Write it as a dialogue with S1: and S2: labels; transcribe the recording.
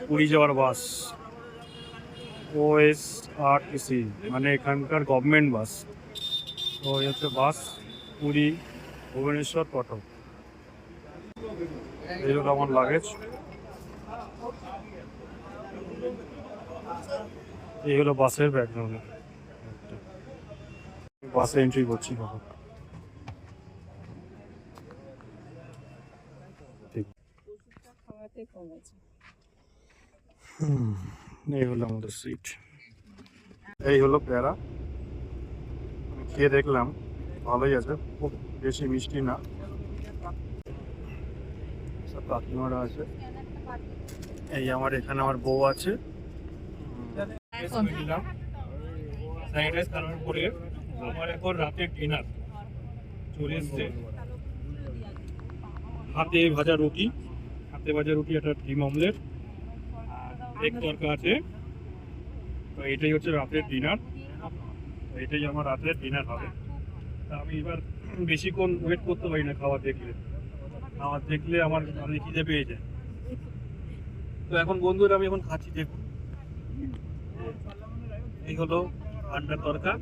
S1: পুরী যাওয়ার বাস, OSRTC, মানে এখানকার গভর্নমেন্ট বাস। তো এই হচ্ছে বাস, পুরী, ভুবনেশ্বর, কটক। এই হলো আমার লাগেজ, এই হলো বাসের ব্যাকগ্রাউন্ড। বাসে এন্ট্রি করছি বাবা। ঠিক, এই হলো আমাদের সিট। এই হলো প্যারা, খেয়ে দেখলাম ভালোই আছে, খুব বেশি মিষ্টি না। সব কাকিমারা আছে, এই আমার এখানে আমার বউ আছে। স্যানিটাইজ করার পরে আমার এখন রাতের ডিনার চলে এসছে। হাতে ভাজা রুটি, একটা ডিম অমলেট, এক তরকা আছে। তো এটাই হচ্ছে রাতের ডিনার, এটাই আমার রাতের ডিনার হবে। তা আমি এবার বেশিক্ষণ ওয়েট করতে পারি না খাবার দেখলে আমার খিদে পেয়ে যায়। তো এখন বন্ধুরা আমি এখন খাচ্ছি, দেখুন এই হলো আন্ডার তরকা,